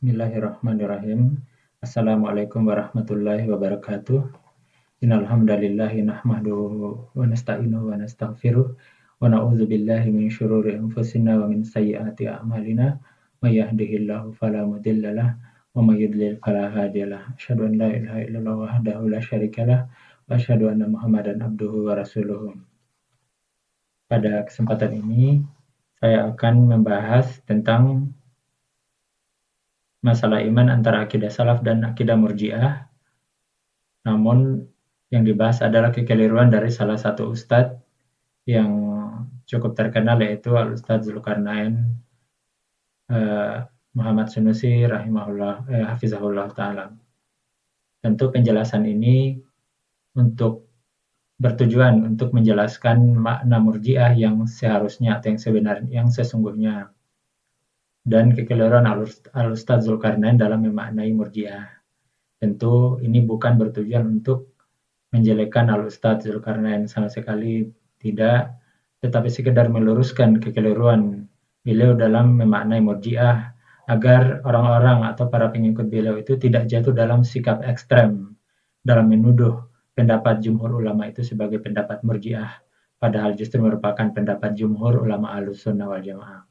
Bismillahirrahmanirrahim. Assalamualaikum warahmatullahi wabarakatuh. Innal hamdalillahi nahmaduhu wa nasta'inuhu wa nastaghfiruh wa na'udzu billahi min syururi anfusina wa min sayyiati a'malina. May yahdihillahu fala mudhillalah wa may yudlil fala hadiyalah. Asyhadu an la ilaha illallah wahdahu la syarikalah wa asyhadu anna Muhammadan abduhu wa rasuluh. Pada kesempatan ini saya akan membahas tentang masalah iman antara akidah salaf dan akidah murji'ah. Namun yang dibahas adalah kekeliruan dari salah satu ustadz yang cukup terkenal, yaitu Al-Ustadz Zulkarnain Muhammad Sunusi hafizahullah ta'ala. Tentu penjelasan ini bertujuan untuk menjelaskan makna murji'ah yang seharusnya atau yang sebenarnya, yang sesungguhnya, dan kekeliruan Al-Ustadz Zulkarnain dalam memaknai murji'ah. Tentu ini bukan bertujuan untuk menjelekkan Al-Ustadz Zulkarnain, sama sekali tidak, tetapi sekedar meluruskan kekeliruan beliau dalam memaknai murji'ah, agar orang-orang atau para pengikut beliau itu tidak jatuh dalam sikap ekstrem dalam menuduh pendapat jumhur ulama itu sebagai pendapat murji'ah, padahal justru merupakan pendapat jumhur ulama Ahlussunnah wal Jamaah.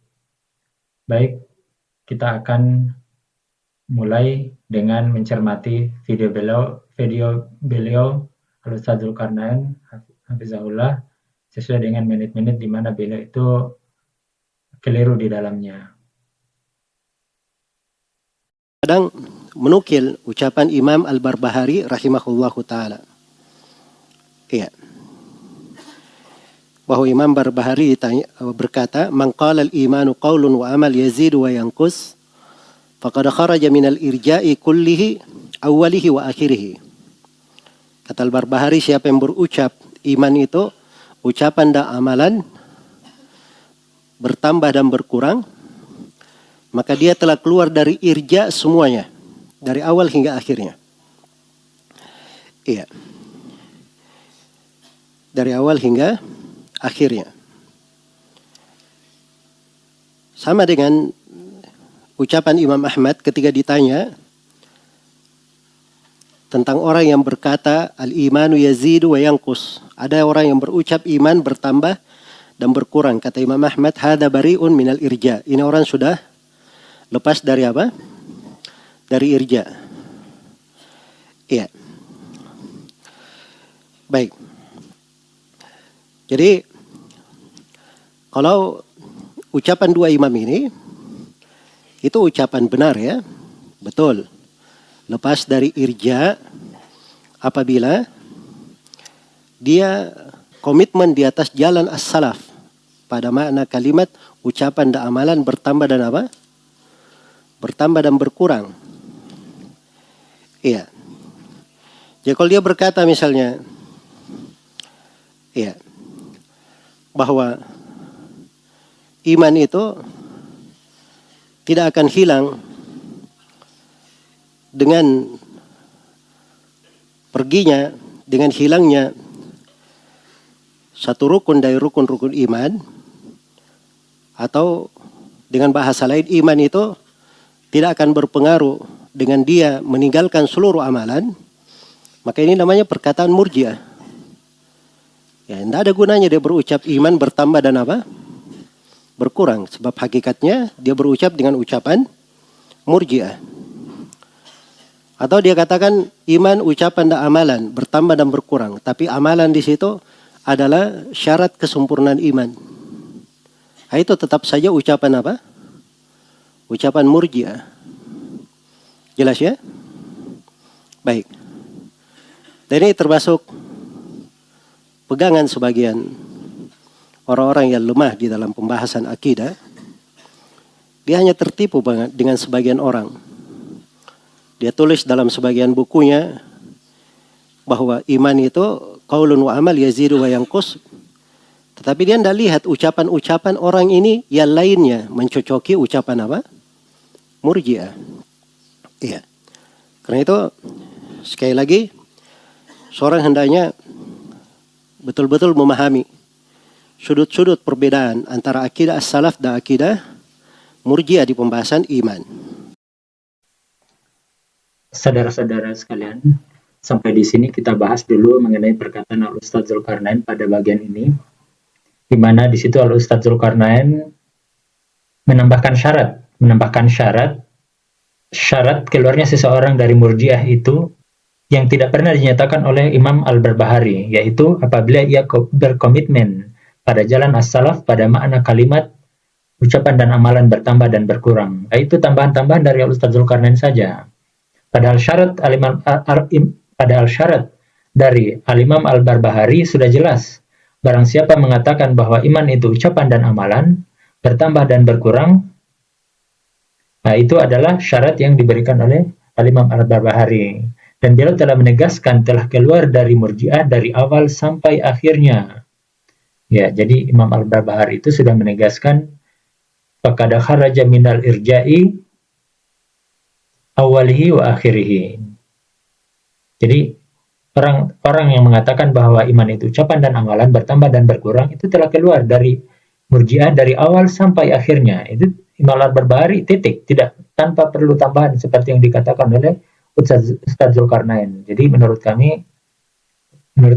Baik, kita akan mulai dengan mencermati video beliau Al-Ustadz Zulkarnain hafizahullah, sesuai dengan menit-menit di mana beliau itu keliru di dalamnya. Kadang menukil ucapan Imam Al-Barbahari rahimahullahu ta'ala. Iya. Bahwa Imam Barbahari berkata, "Man qala al-imanu qaulun wa amal yazidu wa yanqus, faqad kharaja min al-irja'i kullihi awwalihi wa akhirihi." Kata Al-Barbahari, siapa yang berucap iman itu ucapan dan amalan, bertambah dan berkurang, maka dia telah keluar dari irja semuanya, dari awal hingga akhirnya. Iya. Dari awal hingga akhirnya. Sama dengan ucapan Imam Ahmad ketika ditanya tentang orang yang berkata al-imanu yazidu wa yanqus. Ada orang yang berucap iman bertambah dan berkurang. Kata Imam Ahmad, hada bari'un minal irja. Ini orang sudah lepas dari apa? Dari irja. Iya. Baik. Jadi kalau ucapan dua imam ini itu ucapan benar ya, betul. Lepas dari irja apabila dia komitmen di atas jalan as-salaf pada makna kalimat ucapan dan amalan bertambah dan apa? Bertambah dan berkurang. Iya. Jadi kalau dia berkata misalnya, iya, bahwa iman itu tidak akan hilang dengan perginya, dengan hilangnya satu rukun dari rukun-rukun iman, atau dengan bahasa lain iman itu tidak akan berpengaruh dengan dia meninggalkan seluruh amalan, maka ini namanya perkataan murji'ah. Ya, tidak ada gunanya dia berucap iman bertambah dan apa? Berkurang. Sebab hakikatnya dia berucap dengan ucapan murji'ah. Atau dia katakan iman ucapan dan amalan bertambah dan berkurang. Tapi amalan di situ adalah syarat kesempurnaan iman. Nah, itu tetap saja ucapan apa? Ucapan murji'ah. Jelas ya? Baik. Dan ini termasuk pegangan sebagian orang-orang yang lemah di dalam pembahasan akidah. Dia hanya tertipu dengan sebagian orang. Dia tulis dalam sebagian bukunya bahwa iman itu qaulun wa amal yazidu wa yanqus. Tetapi dia tidak lihat ucapan-ucapan orang ini yang lainnya mencocoki ucapan apa? Murji'ah. Iya. Karena itu sekali lagi seorang hendaknya betul-betul memahami sudut-sudut perbedaan antara akidah as-salaf dan akidah murji'ah di pembahasan iman. saudara-saudara sekalian, sampai di sini kita bahas dulu mengenai perkataan Al-Ustadz Zulkarnain pada bagian ini, di mana di situ Al-Ustadz Zulkarnain menambahkan syarat keluarnya seseorang dari murjiah itu yang tidak pernah dinyatakan oleh Imam Al-Barbahari, yaitu apabila ia berkomitmen pada jalan as-salaf pada makna kalimat ucapan dan amalan bertambah dan berkurang. Itu tambahan-tambahan dari Al-Ustadz Zulkarnain saja. Padahal syarat dari Al-Imam Al-Barbahari sudah jelas. Barang siapa mengatakan bahwa iman itu ucapan dan amalan, bertambah dan berkurang, nah itu adalah syarat yang diberikan oleh Al-Imam Al-Barbahari. Dan beliau telah menegaskan telah keluar dari murjiah dari awal sampai akhirnya. Ya, jadi Imam Al-Barbahari itu sudah menegaskan faqad kharaja minal irja'i awalihi wa akhirihi. Jadi orang yang mengatakan bahwa iman itu ucapan dan amalan bertambah dan berkurang itu telah keluar dari murjiah dari awal sampai akhirnya. Itu Imam Al-Barbahari titik, tidak tanpa perlu tambahan seperti yang dikatakan oleh Ustadz Zulkarnain. Jadi menurut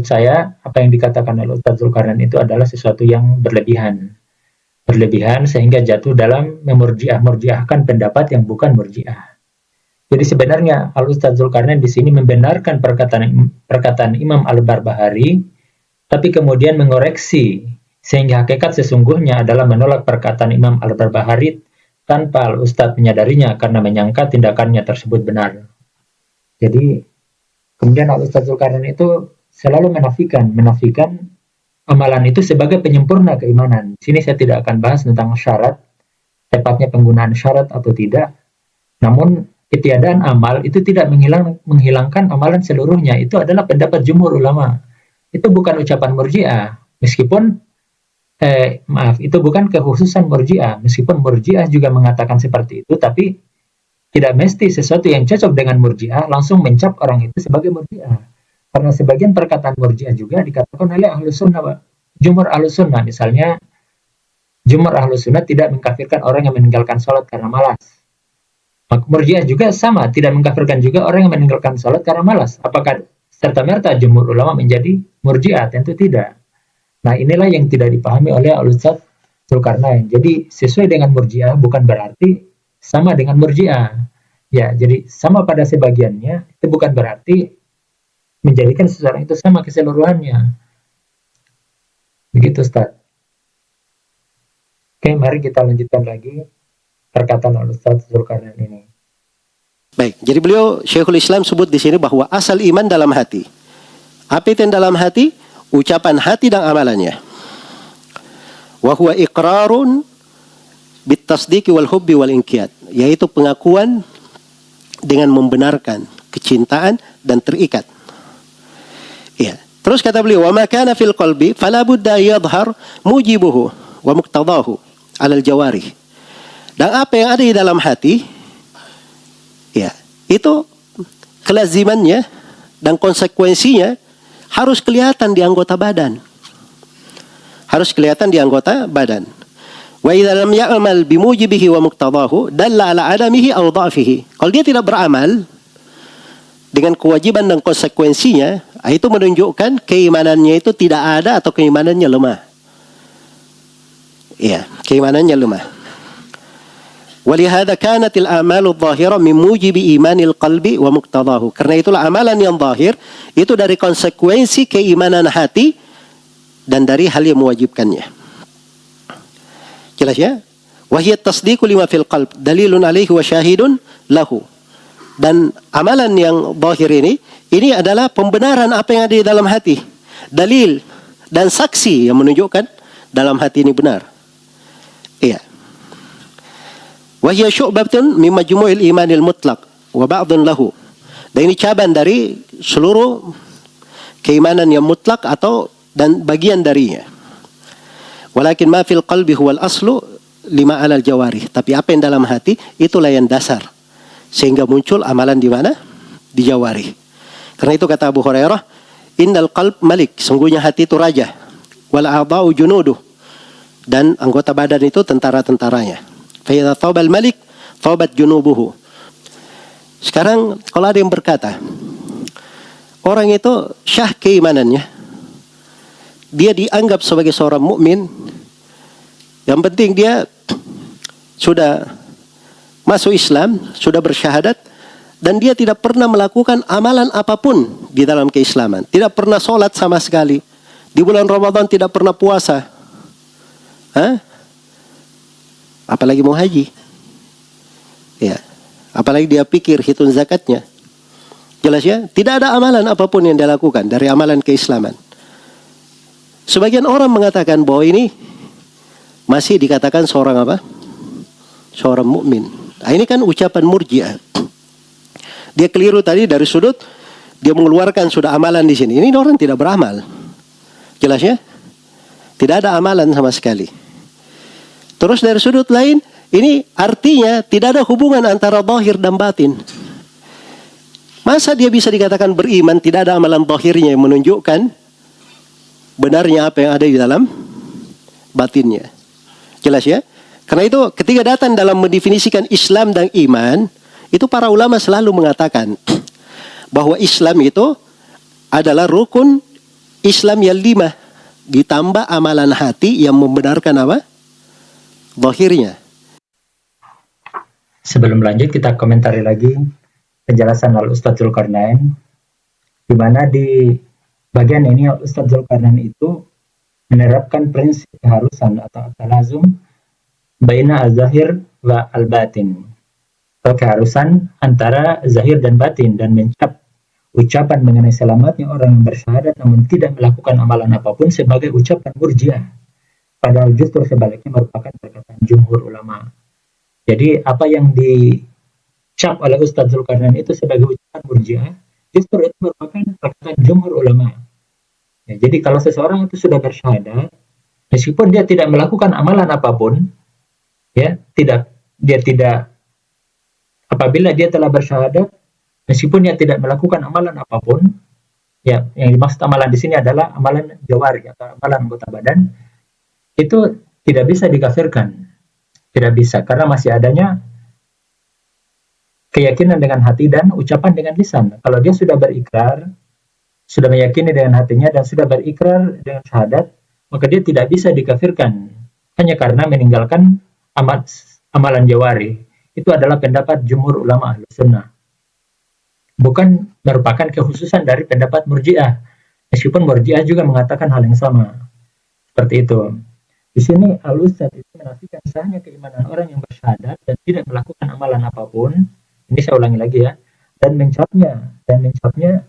saya apa yang dikatakan oleh Ustadz Zulkarnain itu adalah sesuatu yang berlebihan sehingga jatuh dalam memurjiahkan pendapat yang bukan murjiah. Jadi sebenarnya Al-Ustadz Zulkarnain di sini membenarkan perkataan Imam Al-Barbahari, tapi kemudian mengoreksi sehingga hakikat sesungguhnya adalah menolak perkataan Imam Al-Barbahari tanpa Al-Ustadz menyadarinya karena menyangka tindakannya tersebut benar. Jadi kemudian Al-Ustadz Zulkarnain itu selalu menafikan amalan itu sebagai penyempurna keimanan. Di sini saya tidak akan bahas tentang syarat, tepatnya penggunaan syarat atau tidak. Namun ketiadaan amal itu tidak menghilangkan amalan seluruhnya. Itu adalah pendapat jumhur ulama. Itu bukan ucapan murjiah. Meskipun itu bukan kekhususan murjiah. Meskipun murjiah juga mengatakan seperti itu, tapi tidak mesti sesuatu yang cocok dengan murjiah langsung mencap orang itu sebagai murjiah. Karena sebagian perkataan murjiah juga dikatakan oleh Ahlus Sunnah, jumhur Ahlus Sunnah. Misalnya, jumhur Ahlus Sunnah tidak mengkafirkan orang yang meninggalkan sholat karena malas. Murjiah juga sama, tidak mengkafirkan juga orang yang meninggalkan sholat karena malas. Apakah serta-merta jumhur ulama menjadi murjiah? Tentu tidak. Nah, inilah yang tidak dipahami oleh Al-Ustadz Zulkarnain. Jadi, sesuai dengan murjiah bukan berarti sama dengan murjiah. Ya, jadi sama pada sebagiannya, itu bukan berarti menjadikan seseorang itu sama keseluruhannya. Begitu, Ustaz. Oke, mari kita lanjutkan lagi perkataan Al-Ustadz Zulkarnain ini. Baik, jadi beliau Syekhul Islam sebut di sini bahwa asal iman dalam hati. Apa itu yang dalam hati? Ucapan hati dan amalannya. Wa huwa iqrarun bitasdiqi wal hubbi wal inqiyad, yaitu pengakuan dengan membenarkan, kecintaan dan terikat. Ya. Terus kata beliau, wa ma kana fil qalbi fala budda yadhhar mujibuhu wa muqtadahu 'ala al-jawarih. Dan apa yang ada di dalam hati, ya, itu kelazimannya dan konsekuensinya harus kelihatan di anggota badan. Harus kelihatan di anggota badan. Wa idza lam ya'mal bimujibihi wa muqtadahu dalla 'ala 'adamihi aw dha'fihi. Kalau dia tidak beramal dengan kewajiban dan konsekuensinya, itu menunjukkan keimanannya itu tidak ada atau keimanannya lemah. Iya, keimanannya lemah. Walihada kanatil a'malu dhahira min mujibi imanil qalbi wa muqtadahu. Karena itulah amalan yang zahir itu dari konsekuensi keimanan hati dan dari hal yang mewajibkannya. Jelas ya? Wa hiya tasdiqu lima fil qalb dalilun alaihi wa syahidun lahu. Dan amalan yang zahir ini adalah pembenaran apa yang ada di dalam hati. Dalil dan saksi yang menunjukkan dalam hati ini benar. Iya. Wa hiya syu'batun min majmu'il imanil mutlaq wa ba'dun lahu. Dan ini cabang dari seluruh keimanan yang mutlak atau dan bagian darinya. Walakin ma fil qalbi huwal aslu lima 'alal jawarih. Tapi apa yang dalam hati itulah yang dasar. Sehingga muncul amalan di mana? Di jawari. Karena itu kata Abu Hurairah, innal qalb malik, sungguhnya hati itu raja. Wal a'dha'u junuduh, dan anggota badan itu tentara-tentaranya. Fa idza thabal malik thabat junubuhu. Sekarang kalau ada yang berkata, orang itu syah keimanannya, dia dianggap sebagai seorang mukmin, yang penting dia sudah masuk Islam, sudah bersyahadat, dan dia tidak pernah melakukan amalan apapun di dalam keislaman. Tidak pernah sholat sama sekali. Di bulan Ramadan tidak pernah puasa. Apalagi mau haji. Ya. Apalagi dia pikir hitung zakatnya. Jelas ya? Tidak ada amalan apapun yang dia lakukan dari amalan keislaman. Sebagian orang mengatakan bahwa ini masih dikatakan seorang apa? Seorang mukmin. Nah, ini kan ucapan Murji'ah. Dia keliru tadi dari sudut dia mengeluarkan sudah amalan di sini. Ini orang tidak beramal. Jelas ya? Tidak ada amalan sama sekali. Terus dari sudut lain, ini artinya tidak ada hubungan antara zahir dan batin. Masa dia bisa dikatakan beriman tidak ada amalan zahirnya yang menunjukkan benarnya apa yang ada di dalam batinnya. Jelas ya? Karena itu ketika datang dalam mendefinisikan Islam dan iman, itu para ulama selalu mengatakan bahwa Islam itu adalah rukun Islam yang 5 ditambah amalan hati yang membenarkan apa? Zahirnya. Sebelum lanjut kita komentari lagi penjelasan Al-Ustadz Zulkarnain, di mana di bagian ini Al-Ustadz Zulkarnain itu menerapkan prinsip keharusan atau talazum baina al-zahir wa al-batin, atau keharusan antara zahir dan batin, dan mencap ucapan mengenai selamatnya orang yang bersyahadat namun tidak melakukan amalan apapun sebagai ucapan Murji'ah, padahal justru sebaliknya merupakan perkataan jumhur ulama. Jadi apa yang dicap oleh Ustadz Zulkarnain itu sebagai ucapan Murji'ah, justru itu merupakan perkataan jumhur ulama. Ya, jadi kalau seseorang itu sudah bersyahadat, meskipun dia tidak melakukan amalan apapun, ya, apabila dia telah bersyahadat, meskipun dia tidak melakukan amalan apapun, ya, yang dimaksud amalan di sini adalah amalan jawari atau amalan anggota badan, itu tidak bisa dikafirkan. Tidak bisa, karena masih adanya keyakinan dengan hati dan ucapan dengan lisan. Kalau dia sudah berikrar, sudah meyakini dengan hatinya dan sudah berikrar dengan syahadat, maka dia tidak bisa dikafirkan hanya karena meninggalkan amalan jawari. Itu adalah pendapat jumhur ulama Ahlus Sunnah. Bukan merupakan kekhususan dari pendapat Murji'ah. Meskipun Murji'ah juga mengatakan hal yang sama. Seperti itu. Di sini Al-Ustadz itu menafikan sahnya keimanan orang yang bersyahadat dan tidak melakukan amalan apapun. Ini saya ulangi lagi ya. Dan mencapnya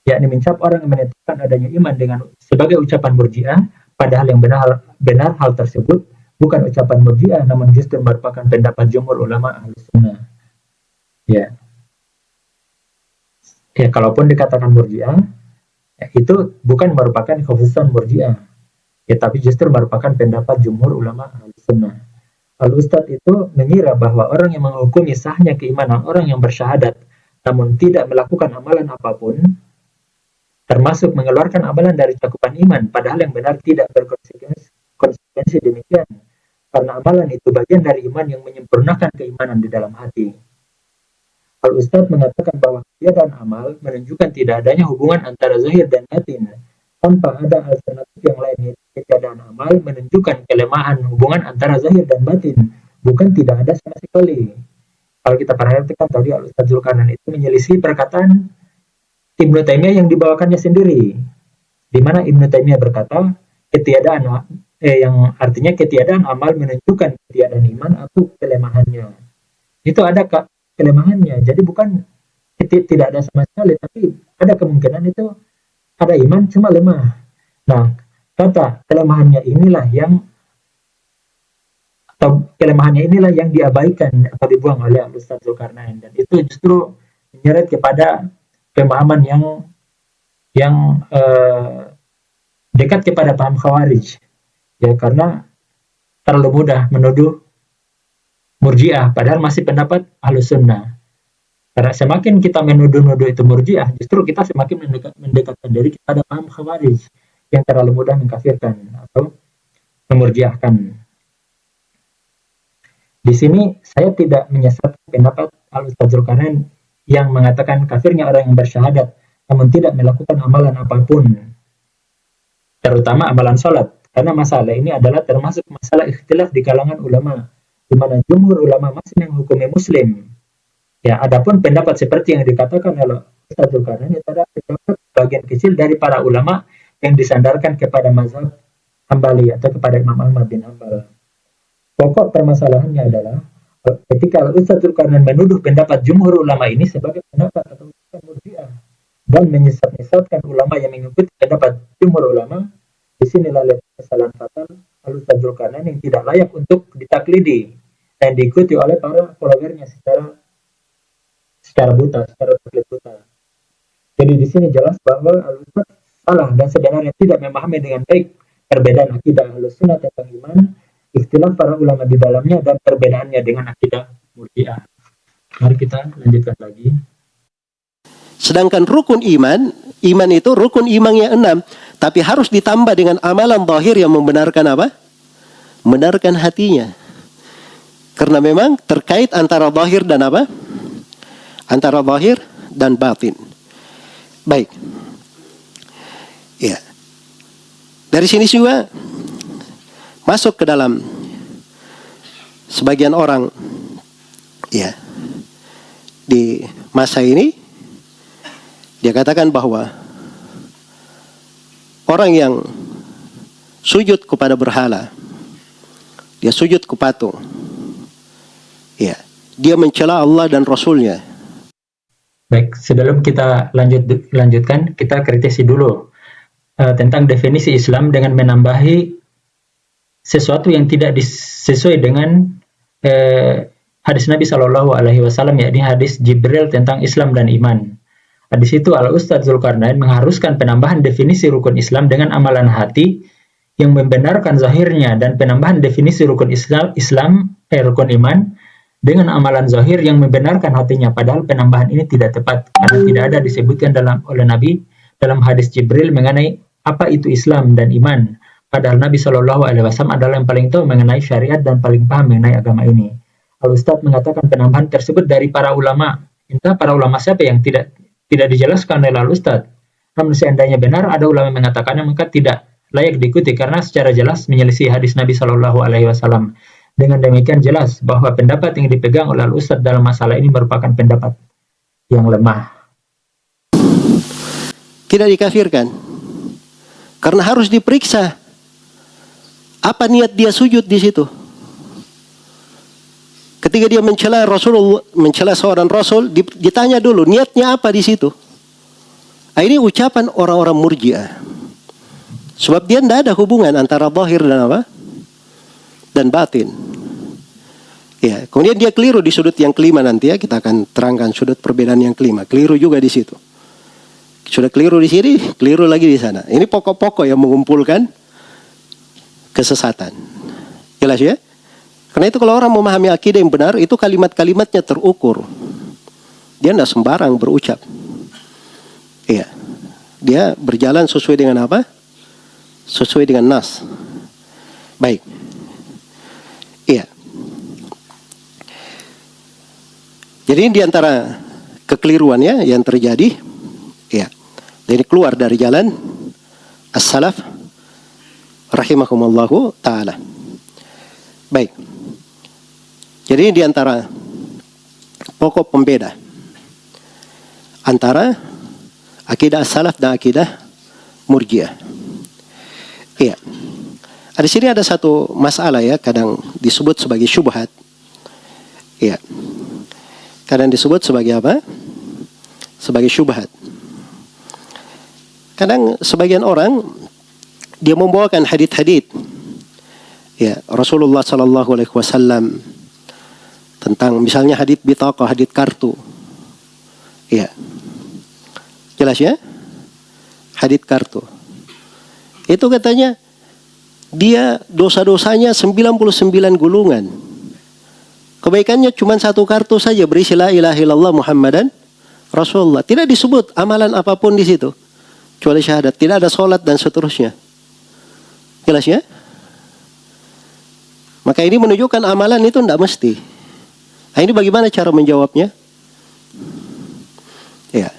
yakni mencap orang yang menetapkan adanya iman dengan sebagai ucapan Murji'ah, padahal yang benar hal tersebut bukan ucapan Murji'ah, namun justru merupakan pendapat jumhur ulama Ahlus Sunnah. Ya, kalaupun dikatakan Murji'ah, ya, itu bukan merupakan kekhususan Murji'ah, ya, tapi justru merupakan pendapat jumhur ulama Ahlus Sunnah. Al-Ustadz itu mengira bahwa orang yang menghukumi sahnya keimanan orang yang bersyahadat namun tidak melakukan amalan apapun, termasuk mengeluarkan amalan dari cakupan iman, padahal yang benar tidak berkonsekuensi demikian, karena amalan itu bagian dari iman yang menyempurnakan keimanan di dalam hati. Al-Ustadz mengatakan bahwa ketiadaan amal menunjukkan tidak adanya hubungan antara zahir dan batin, tanpa ada alternatif yang lain. Ketiadaan amal menunjukkan kelemahan hubungan antara zahir dan batin, bukan tidak ada sama sekali. Kalau kita perhatikan tadi Al-Ustadz Zulkarnain itu menyelisih perkataan Ibnu Taimiyah yang dibawakannya sendiri, di mana Ibnu Taimiyah berkata yang artinya ketiadaan amal menunjukkan ketiadaan iman atau kelemahannya. Itu ada kelemahannya, jadi bukan tidak ada sama sekali, tapi ada kemungkinan itu ada iman cuma lemah. Nah, kata kelemahannya inilah yang diabaikan atau dibuang oleh Al-Ustadz Zulkarnain, dan itu justru menyeret kepada pemahaman yang dekat kepada paham Khawarij, ya, karena terlalu mudah menuduh Murji'ah padahal masih pendapat Ahlus Sunnah. Karena semakin kita menuduh-nuduh itu Murji'ah, justru kita semakin mendekatkan diri kepada paham Khawarij yang terlalu mudah mengkafirkan atau memurjiahkan. Di sini saya tidak menyesatkan pendapat Al-Ustaz Zulkarnain yang mengatakan kafirnya orang yang bersyahadat namun tidak melakukan amalan apapun, terutama amalan sholat. Karena masalah ini adalah termasuk masalah ikhtilaf di kalangan ulama, di mana jumhur ulama masih menghukumi muslim. Ya, adapun pendapat seperti yang dikatakan oleh Ustaz Zulkarnain itu adalah pendapat bagian kecil dari para ulama yang disandarkan kepada mazhab Hambali atau kepada Imam Ahmad bin Hambal. Pokok permasalahannya adalah ketika Ustaz Zulkarnain menuduh pendapat jumhur ulama ini sebagai pendapat atau ucapan murji'ah dan menyesatkan ulama yang mengikuti pendapat jumhur ulama, di sinilah letak kesalahan fatal Ustaz Zulkarnain yang tidak layak untuk ditaklidi dan diikuti oleh para followernya secara buta, secara taklid buta. Jadi di sini jelas bahwa Al-Ustaz salah dan sebenarnya tidak memahami dengan baik perbedaan akidah Ahlussunnah tentang iman, ikhtilaf para ulama di dalamnya, dan perbedaannya dengan akidah Murji'ah. Mari kita lanjutkan lagi. Sedangkan rukun iman itu rukun iman yang 6, tapi harus ditambah dengan amalan zahir yang membenarkan apa? Membenarkan hatinya. Karena memang terkait antara zahir dan apa? Antara zahir dan batin. Baik. Ya. Dari sini juga masuk ke dalam sebagian orang ya di masa ini, dia katakan bahwa orang yang sujud kepada berhala, dia sujud ke patung, ya, dia mencela Allah dan Rasulnya. Baik, sebelum kita lanjutkan, kita kritisi dulu tentang definisi Islam dengan menambahi sesuatu yang tidak sesuai dengan hadis Nabi Shallallahu Alaihi Wasallam, yakni hadis Jibril tentang Islam dan iman. Di situ Al-Ustaz Zulkarnain mengharuskan penambahan definisi rukun Islam dengan amalan hati yang membenarkan zahirnya, dan penambahan definisi rukun rukun iman dengan amalan zahir yang membenarkan hatinya. Padahal penambahan ini tidak tepat karena tidak ada disebutkan oleh Nabi dalam hadis Jibril mengenai apa itu Islam dan iman. Padahal Nabi Shallallahu Alaihi Wasallam adalah yang paling tahu mengenai syariat dan paling paham mengenai agama ini. Al-Ustaz mengatakan penambahan tersebut dari para ulama. Entah para ulama siapa yang tidak dijelaskan oleh Al-Ustaz. Namun seandainya benar ada ulama yang mengatakannya, maka tidak layak diikuti karena secara jelas menyelisih hadis Nabi Shallallahu Alaihi Wasallam. Dengan demikian jelas bahwa pendapat yang dipegang oleh Al-Ustaz dalam masalah ini merupakan pendapat yang lemah. Tidak dikafirkan. Karena harus diperiksa apa niat dia sujud di situ. Ketika dia mencela seorang rasul, ditanya dulu niatnya apa di situ. Ini ucapan orang-orang Murji'ah. Sebab dia tidak ada hubungan antara zahir dan apa? Dan batin. Ya, kemudian dia keliru di sudut yang kelima nanti ya, kita akan terangkan sudut perbedaan yang kelima. Keliru juga di situ. Sudah keliru di sini, keliru lagi di sana. Ini pokok-pokok yang mengumpulkan kesesatan. Jelas ya? Karena itu kalau orang memahami akidah yang benar, itu kalimat-kalimatnya terukur. Dia tidak sembarang berucap. Iya. Dia berjalan sesuai dengan apa? Sesuai dengan nas. Baik. Iya. Jadi ini diantara kekeliruannya yang terjadi. Iya. Jadi keluar dari jalan as-salaf rahimahumallahu ta'ala. Baik. Jadi ini diantara pokok pembeda antara akidah as-salaf dan akidah Murji'ah. Iya. Di sini ada satu masalah ya, kadang disebut sebagai syubhat. Iya. Kadang disebut sebagai apa? Sebagai syubhat. Kadang sebagian orang dia membawakan hadits-hadits ya Rasulullah sallallahu alaihi wasallam tentang misalnya hadits bitaqah, hadits kartu. Ya. Jelas ya? Hadits kartu. Itu katanya dia dosa-dosanya 99 gulungan. Kebaikannya cuma satu kartu saja berisi la ilaha illallah Muhammadan Rasulullah. Tidak disebut amalan apapun di situ. Kecuali syahadat. Tidak ada sholat dan seterusnya. Jelas ya? Maka ini menunjukkan amalan itu tidak mesti. Nah, ini bagaimana cara menjawabnya? Ya,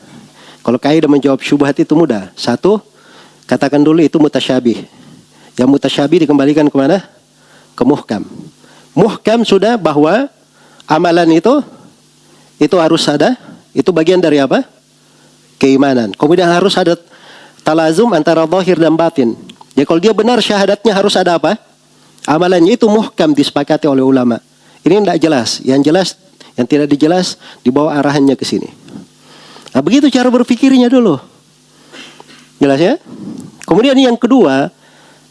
kalau kaidah menjawab syubhat itu mudah. Satu, katakan dulu itu mutasyabih. Yang mutasyabih dikembalikan kemana? Ke muhkam. Muhkam sudah bahwa amalan itu harus ada. Itu bagian dari apa? Keimanan. Kemudian harus ada talazum antara zahir dan batin. Jadi kalau dia benar syahadatnya harus ada apa? Amalannya itu muhkam disepakati oleh ulama. Ini tidak jelas. Yang jelas, yang tidak dijelas dibawa arahannya ke sini. Nah, begitu cara berpikirnya dulu. Jelas ya? Kemudian yang kedua,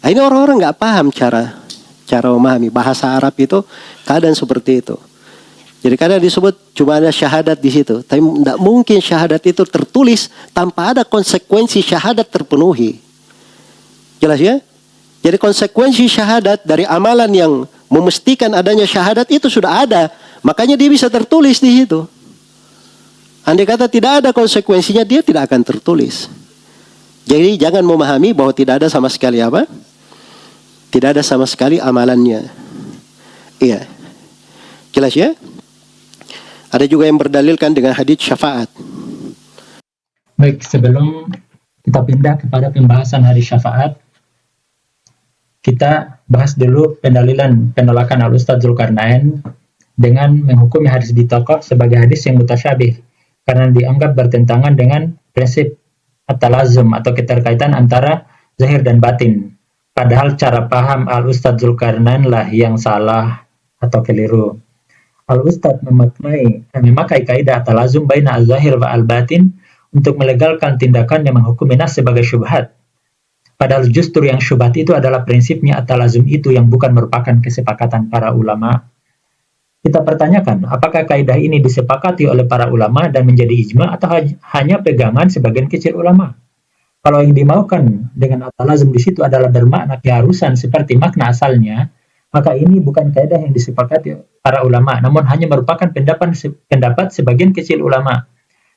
ini orang-orang nggak paham cara memahami bahasa Arab itu keadaan seperti itu. Jadi kadang disebut cuma ada syahadat di situ, tapi tidak mungkin syahadat itu tertulis tanpa ada konsekuensi syahadat terpenuhi. Jelas ya? Jadi konsekuensi syahadat dari amalan yang memastikan adanya syahadat itu sudah ada, makanya dia bisa tertulis di situ. Andai kata tidak ada konsekuensinya, dia tidak akan tertulis. Jadi jangan memahami bahwa tidak ada sama sekali apa? Tidak ada sama sekali amalannya. Iya. Jelas ya? Ada juga yang berdalilkan dengan hadits syafaat. Baik, sebelum kita pindah kepada pembahasan hadits syafaat, kita bahas dulu penolakan Al-Ustadz Zulkarnain dengan menghukumi hadis bitaqah sebagai hadis yang mutasyabih karena dianggap bertentangan dengan prinsip at-talazum atau keterkaitan antara zahir dan batin. Padahal cara paham Al-Ustadz Zulkarnain lah yang salah atau keliru. Al-Ustadz memakai kaidah talazum baina az-zahir wa al-batin untuk melegalkan tindakan yang menghukumi nas sebagai syubhat. Padahal justru yang syubhat itu adalah prinsipnya at-talazum itu yang bukan merupakan kesepakatan para ulama. Kita pertanyakan, apakah kaidah ini disepakati oleh para ulama dan menjadi ijma atau hanya pegangan sebagian kecil ulama? Kalau yang dimaukan dengan at-talazum di situ adalah bermakna keharusan seperti makna asalnya, maka ini bukan kaidah yang disepakati para ulama, namun hanya merupakan pendapat sebagian kecil ulama.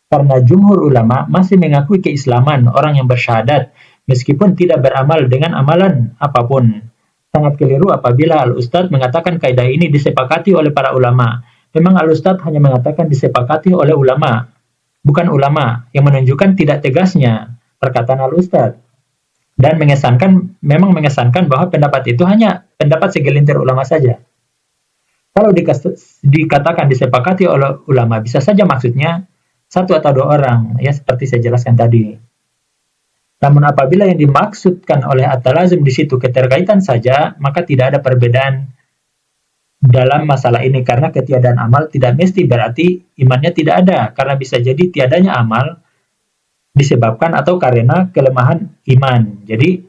Karena jumhur ulama masih mengakui keislaman orang yang bersyahadat, meskipun tidak beramal dengan amalan apapun. Sangat keliru apabila Al-Ustadz mengatakan kaidah ini disepakati oleh para ulama. Memang Al-Ustadz hanya mengatakan disepakati oleh ulama, bukan ulama, yang menunjukkan tidak tegasnya perkataan Al-Ustadz. Dan memang mengesankan bahwa pendapat itu hanya pendapat segelintir ulama saja. Kalau dikatakan disepakati oleh ulama, bisa saja maksudnya satu atau dua orang, ya seperti saya jelaskan tadi. Namun apabila yang dimaksudkan oleh at-talazum di situ keterkaitan saja, maka tidak ada perbedaan dalam masalah ini karena ketiadaan amal tidak mesti berarti imannya tidak ada, karena bisa jadi tiadanya amal disebabkan atau karena kelemahan iman. Jadi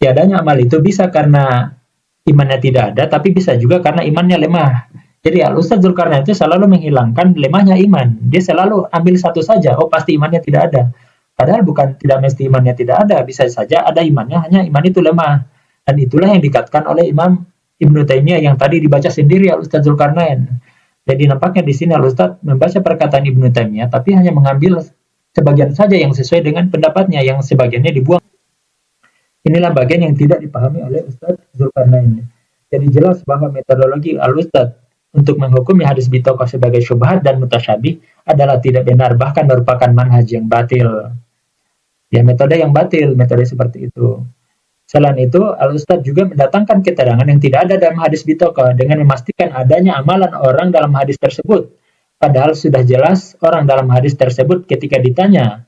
tiadanya amal itu bisa karena imannya tidak ada, tapi bisa juga karena imannya lemah. Jadi Al-Ustadz Zulkarnain itu selalu menghilangkan lemahnya iman. Dia selalu ambil satu saja, oh pasti imannya tidak ada. Padahal bukan tidak mesti imannya tidak ada, bisa saja ada imannya, hanya iman itu lemah. Dan itulah yang dikatakan oleh Imam Ibnu Taimiyah yang tadi dibaca sendiri Al-Ustadz Zulkarnain. Jadi nampaknya di sini Al-Ustadz membaca perkataan Ibnu Taimiyah, tapi hanya mengambil sebagian saja yang sesuai dengan pendapatnya, yang sebagiannya dibuang. Inilah bagian yang tidak dipahami oleh Ustadz Zulkarnain. Jadi jelas bahwa metodologi Al-Ustadz untuk menghukumi hadis bitaqah sebagai syubhat dan mutasyabih adalah tidak benar, bahkan merupakan manhaj yang batil. Ya, metode yang batil, metode seperti itu. Selain itu, Al-Ustadz juga mendatangkan keterangan yang tidak ada dalam hadis bitaqah dengan memastikan adanya amalan orang dalam hadis tersebut. Padahal sudah jelas orang dalam hadis tersebut ketika ditanya,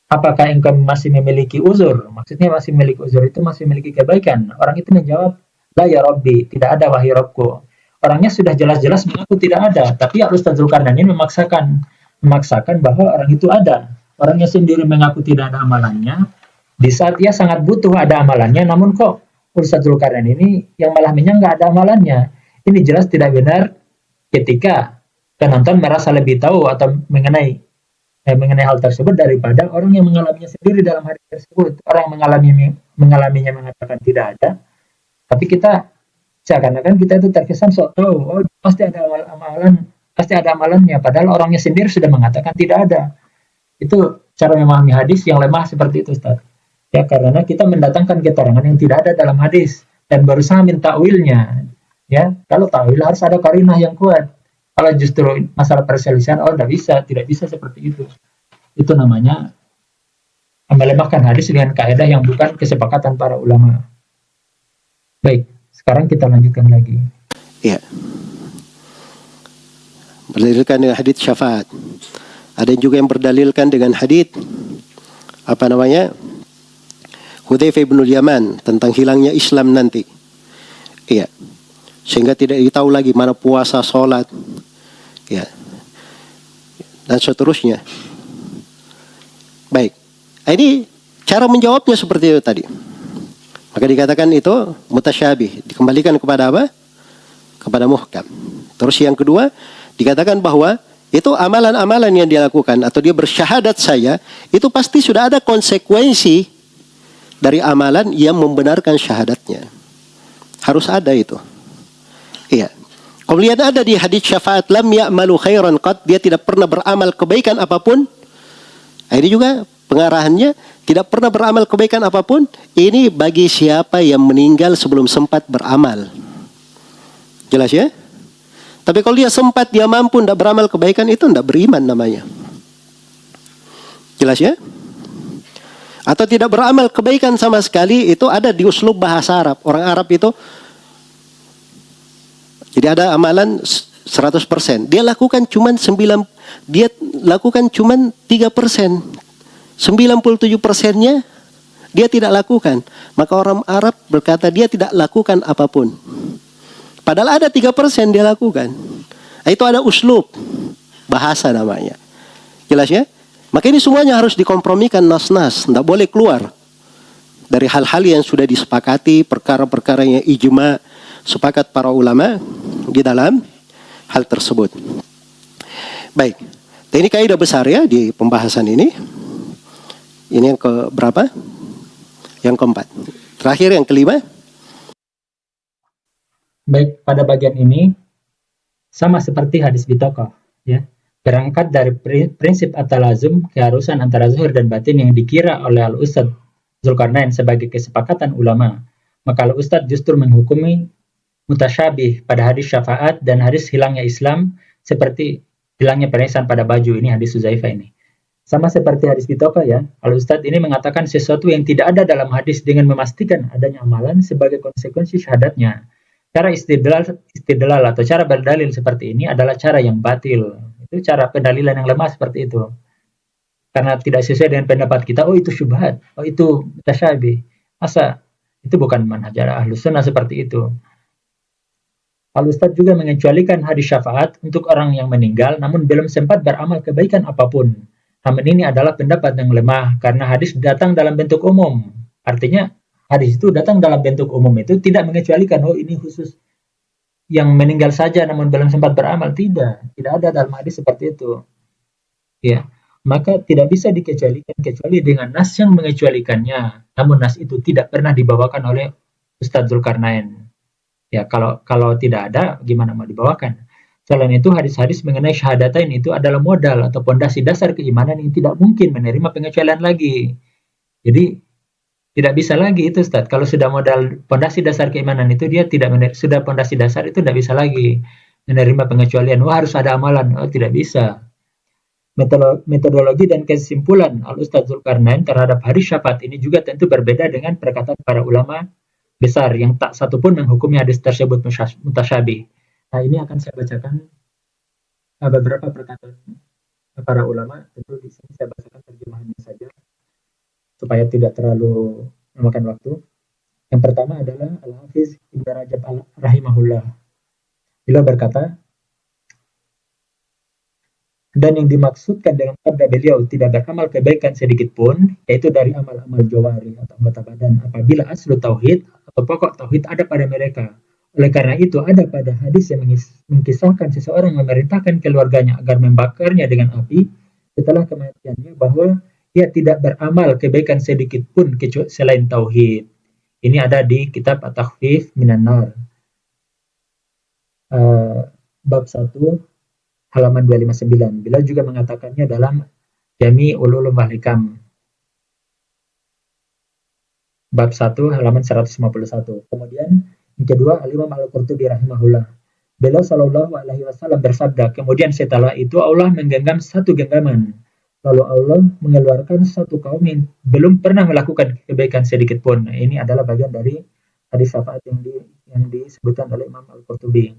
apakah engkau masih memiliki uzur? Maksudnya masih memiliki uzur itu masih memiliki kebaikan. Orang itu menjawab, la ya Rabbi, tidak ada wahai Rabbku. Orangnya sudah jelas-jelas mengaku tidak ada, tapi Al-Ustadz Zulkarnain ini memaksakan bahwa orang itu ada. Orangnya sendiri mengaku tidak ada amalannya, di saat ia sangat butuh ada amalannya, namun kok Ustadz Zulkarnain ini yang malah nggak ada amalannya. Ini jelas tidak benar ketika penonton merasa lebih tahu atau mengenai hal tersebut daripada orang yang mengalaminya sendiri dalam hadis tersebut. Orang yang mengalaminya mengatakan tidak ada, tapi kita seakan-akan kita itu terkesan sok tahu, oh pasti ada amalannya, padahal orangnya sendiri sudah mengatakan tidak ada. Itu cara memahami hadis yang lemah seperti itu, Ustaz. Ya, karena kita mendatangkan keterangan yang tidak ada dalam hadis. dan berusaha mentakwilnya. Ya, kalau takwil harus ada qarinah yang kuat. Kalau justru masalah perselisihan, tidak bisa seperti itu. Itu namanya melemahkan hadis dengan kaidah yang bukan kesepakatan para ulama. Baik, sekarang kita lanjutkan lagi. Ya. Berdalilkan dengan hadits syafaat. Ada juga yang berdalilkan dengan hadits Hudzaifah bin Yaman tentang hilangnya Islam nanti. Iya. Sehingga tidak tahu lagi mana puasa, sholat. Ya. Dan seterusnya. Baik. Ini cara menjawabnya seperti itu tadi. Maka dikatakan itu mutasyabih. Dikembalikan kepada apa? Kepada muhkam. Terus yang kedua, dikatakan bahwa itu amalan-amalan yang dia lakukan atau dia bersyahadat saya, itu pasti sudah ada konsekuensi dari amalan yang membenarkan syahadatnya. Harus ada itu. Iya. Kemudian ada di hadits syafaat, lam ya'malu khairan qad, dia tidak pernah beramal kebaikan apapun. Ini juga pengarahannya, tidak pernah beramal kebaikan apapun. Ini bagi siapa yang meninggal sebelum sempat beramal. Jelas ya? Tapi kalau dia sempat, dia mampu tidak beramal kebaikan, itu tidak beriman namanya. Jelas ya? Atau tidak beramal kebaikan sama sekali, itu ada di uslub bahasa Arab. Orang Arab itu, jadi ada amalan 100%. Dia lakukan cuman 3%. 97%-nya dia tidak lakukan. Maka orang Arab berkata dia tidak lakukan apapun. Padahal ada 3% dia lakukan. Itu ada uslub bahasa namanya. Jelas ya? Maka ini semuanya harus dikompromikan nas-nas. Tidak boleh keluar dari hal-hal yang sudah disepakati, perkara-perkara yang ijma, sepakat para ulama di dalam hal tersebut. Baik. Ini kaidah besar ya di pembahasan ini. Ini yang ke berapa? Yang keempat. Terakhir yang kelima. Baik, pada bagian ini sama seperti hadis bitokoh, ya. Berangkat dari prinsip at-talazum, keharusan antara zuhur dan batin yang dikira oleh Al-Ustadz Zulkarnain sebagai kesepakatan ulama, maka Al-Ustadz justru menghukumi mutasyabih pada hadis syafaat dan hadis hilangnya Islam seperti hilangnya perhiasan pada baju. Ini hadis Hudzaifah ini. Sama seperti hadis bitokoh ya, Al-Ustadz ini mengatakan sesuatu yang tidak ada dalam hadis dengan memastikan adanya amalan sebagai konsekuensi syahadatnya. Cara istidlal atau cara berdalil seperti ini adalah cara yang batil. Itu cara pendalilan yang lemah seperti itu. Karena tidak sesuai dengan pendapat kita, itu syubhat, itu mutasyabih. Masa itu bukan manhaj Ahlus Sunnah seperti itu. Al-Ustadz juga mengecualikan hadis syafaat untuk orang yang meninggal namun belum sempat beramal kebaikan apapun. Namun ini adalah pendapat yang lemah karena hadis datang dalam bentuk umum. Artinya hadis itu datang dalam bentuk umum itu tidak mengecualikan ini khusus yang meninggal saja namun belum sempat beramal. Tidak ada dalam hadis seperti itu. Ya, maka tidak bisa dikecualikan kecuali dengan nas yang mengecualikannya. Namun nas itu tidak pernah dibawakan oleh Ustadz Zulkarnain. Ya, kalau tidak ada, gimana mau dibawakan? Selain itu, hadis-hadis mengenai syahadatain itu adalah modal atau pondasi dasar keimanan yang tidak mungkin menerima pengecualian lagi. Jadi tidak bisa lagi itu Ustaz. Kalau sudah modal pondasi dasar keimanan itu dia sudah pondasi dasar itu tidak bisa lagi menerima pengecualian. Harus ada amalan. Tidak bisa. Metodologi dan kesimpulan Al-Ustadz Zulkarnain terhadap hadis syafaat ini juga tentu berbeda dengan perkataan para ulama besar yang tak satupun menghukumi hadis tersebut mutasyabih. Nah, ini akan saya bacakan beberapa perkataan para ulama. Tentu di sini saya bacakan terjemahannya saja supaya tidak terlalu memakan waktu. Yang pertama adalah Al-Hafiz Ibnu Rajab rahimahullah. Beliau berkata, dan yang dimaksudkan dengan sabda beliau tidak beramal kebaikan sedikit pun, yaitu dari amal-amal jawari atau anggota badan, apabila aslu tauhid atau pokok tauhid ada pada mereka. Oleh karena itu, ada pada hadis yang mengkisahkan seseorang memerintahkan keluarganya agar membakarnya dengan api setelah kematiannya, bahwa dia tidak beramal kebaikan sedikit pun selain tauhid. Ini ada di kitab At-Takhfif Minan Nar. Bab 1 halaman 259. Beliau juga mengatakannya dalam Jami' Ulum wal Hikam. bab 1 halaman 151. Kemudian yang kedua, Al-Imam Al-Qurtubi rahimahullah. Beliau sallallahu alaihi wasallam bersabda, kemudian setelah itu Allah menggenggam satu genggaman. Lalu Allah mengeluarkan satu kaum yang belum pernah melakukan kebaikan sedikit pun. Nah, ini adalah bagian dari hadis syafaat yang disebutkan oleh Imam Al-Qurtubi.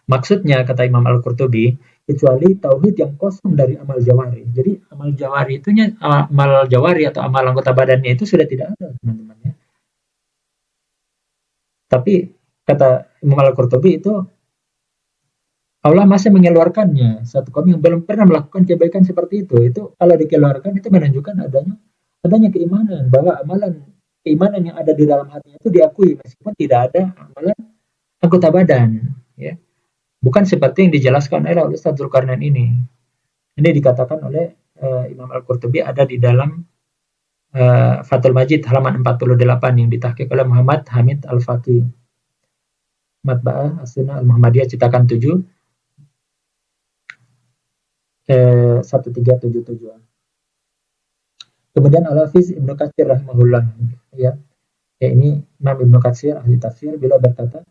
Maksudnya, kata Imam Al-Qurtubi, kecuali tauhid yang kosong dari amal jawari. Jadi amal jawari amal jawari atau amal anggota badannya itu sudah tidak ada, teman-teman ya. Tapi kata Imam Al-Qurtubi itu Allah masih mengeluarkannya. Satu kaum yang belum pernah melakukan kebaikan seperti itu kalau dikeluarkan itu menunjukkan adanya keimanan, bahwa keimanan yang ada di dalam hatinya itu diakui meskipun tidak ada amalan anggota badan, ya. Bukan seperti yang dijelaskan oleh Ustaz Zulkarnain ini. Ini dikatakan oleh Imam Al-Qurtubi ada di dalam Fathul Majid halaman 48 yang ditahqiq oleh Muhammad Hamid Al-Faqih. Matba'ah As-Sunnah Al-Muhammadiyah cetakan 7 1377. Kemudian Al-Hafiz Ibnu Katsir rahimahullah, ya ini Imam Ibnu Katsir ahli tafsir, beliau berkata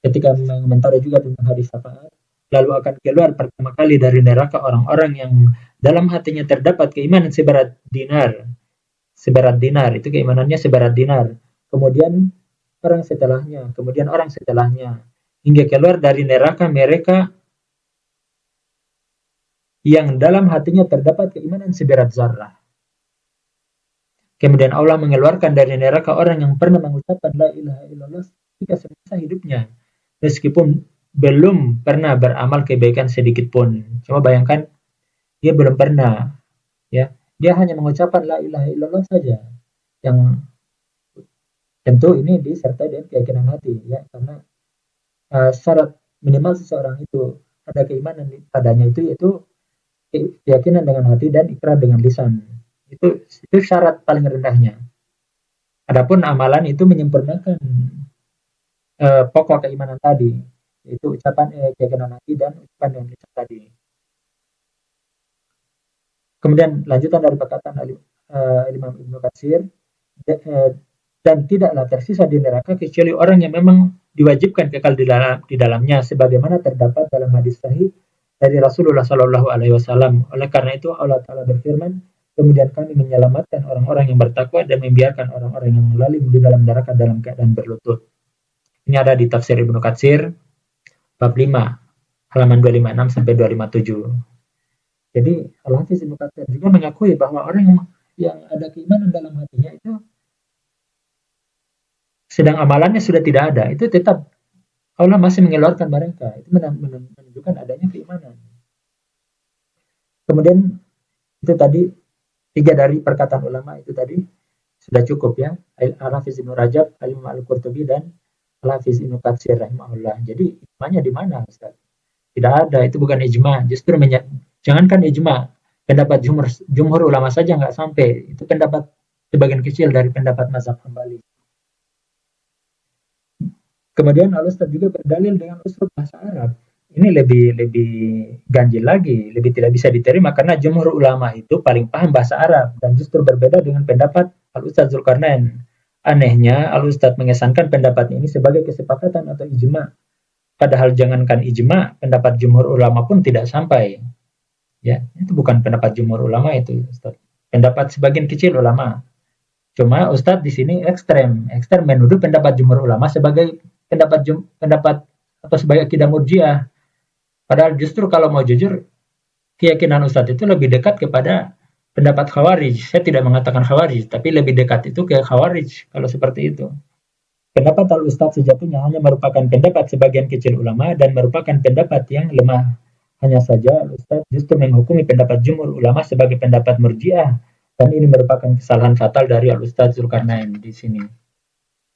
ketika mengomentari juga tentang hadis syafaat, lalu akan keluar pertama kali dari neraka orang-orang yang dalam hatinya terdapat keimanan seberat dinar, itu keimanannya seberat dinar, kemudian orang setelahnya, hingga keluar dari neraka mereka yang dalam hatinya terdapat keimanan seberat zarrah. Kemudian Allah mengeluarkan dari neraka orang yang pernah mengucapkan la ilaha illallah ketika semasa hidupnya, meskipun belum pernah beramal kebaikan sedikit pun. Coba bayangkan, dia belum pernah, ya, dia hanya mengucapkan la ilaha illallah saja, yang tentu ini disertai dengan keyakinan hati, ya, karena syarat minimal seseorang itu ada keimanan padanya itu yaitu keyakinan dengan hati dan ikrar dengan lisan. Itu syarat paling rendahnya. Adapun amalan itu menyempurnakan pokok keimanan tadi, yaitu ucapan keyakinan hati dan ucapan dengan lisan tadi. Kemudian lanjutan dari perkataan Imam Ibnu Katsir, dan tidaklah tersisa di neraka kecuali orang yang memang diwajibkan kekal di dalamnya, sebagaimana terdapat dalam hadis sahih dari Rasulullah Shallallahu Alaihi Wasallam. Oleh karena itu Allah Taala berfirman, kemudian kami menyelamatkan orang-orang yang bertakwa dan membiarkan orang-orang yang lalim di dalam neraka dalam keadaan berlutut. Ini ada di tafsir Ibnu Katsir bab 5 halaman 256 sampai 257. Jadi Al-Hafiz Ibnu Katsir juga mengakui bahwa orang yang ada keimanan dalam hatinya itu sedang amalannya sudah tidak ada, itu tetap Allah masih mengeluarkan mereka. Itu menunjukkan adanya keimanan. Kemudian itu tadi 3 dari perkataan ulama itu tadi sudah cukup, ya. Al-Hafiz Ibnu Rajab, Al-Imam Al-Qurtubi, dan Al-Hafiz Ibnu Katsir rahimahullah. Jadi ijma'nya di mana, Ustaz? Tidak ada, itu bukan ijma'. Justru jangankan ijma', pendapat jumhur ulama saja nggak sampai. Itu pendapat sebagian kecil dari pendapat mazhab Hambali. Kemudian Al-Ustaz juga berdalil dengan uslub bahasa Arab. Ini lebih ganjil lagi, lebih tidak bisa diterima karena jumhur ulama itu paling paham bahasa Arab dan justru berbeda dengan pendapat Al-Ustaz Zulkarnain. Anehnya Al-Ustaz mengesankan pendapat ini sebagai kesepakatan atau ijma'. Padahal jangankan ijma', pendapat jumhur ulama pun tidak sampai. Ya, itu bukan pendapat jumhur ulama itu, Ustaz. Pendapat sebagian kecil ulama. Cuma Ustaz di sini ekstrem menuduh pendapat jumhur ulama sebagai pendapat atau sebagai akidah murjiah. Padahal justru kalau mau jujur, keyakinan Ustadz itu lebih dekat kepada pendapat Khawarij. Saya tidak mengatakan Khawarij, tapi lebih dekat itu ke Khawarij kalau seperti itu. Pendapat Al-Ustadz sejatinya hanya merupakan pendapat sebagian kecil ulama dan merupakan pendapat yang lemah. Hanya saja Al-Ustadz justru menghukumi pendapat jumhur ulama sebagai pendapat murjiah, dan ini merupakan kesalahan fatal dari Al-Ustadz Zulkarnain di sini.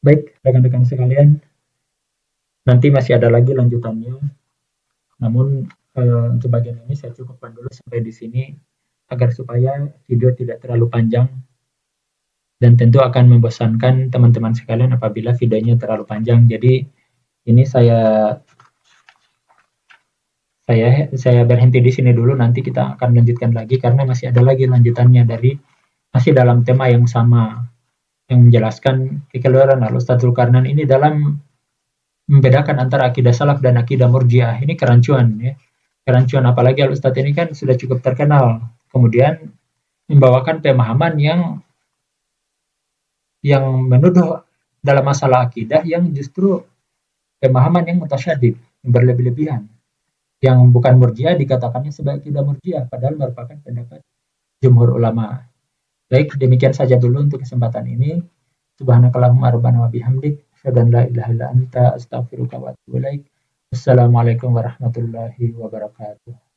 Baik, rekan-rekan sekalian, nanti masih ada lagi lanjutannya. Namun untuk bagian ini saya cukupkan dulu sampai di sini agar supaya video tidak terlalu panjang dan tentu akan membosankan teman-teman sekalian apabila videonya terlalu panjang. Jadi ini saya berhenti di sini dulu, nanti kita akan lanjutkan lagi karena masih ada lagi lanjutannya masih dalam tema yang sama. yang menjelaskan kekeliruan Al-Ustadz Zulkarnain ini dalam membedakan antara akidah salaf dan akidah murjiah. Ini kerancuan ya. Kerancuan, apalagi Al-Ustadz ini kan sudah cukup terkenal. Kemudian membawakan pemahaman yang menuduh dalam masalah akidah yang justru pemahaman yang mutasyadid, yang berlebih-lebihan. Yang bukan murjiah dikatakannya sebagai akidah murjiah, padahal merupakan pendapat jumhur ulama. Baik, demikian saja dulu untuk kesempatan ini. Subhanakallahumma rabbana wa bihamdik, asyhadu an la ilaha illa anta, astaghfiruka wa atubu ilaik. Wassalamualaikum warahmatullahi wabarakatuh.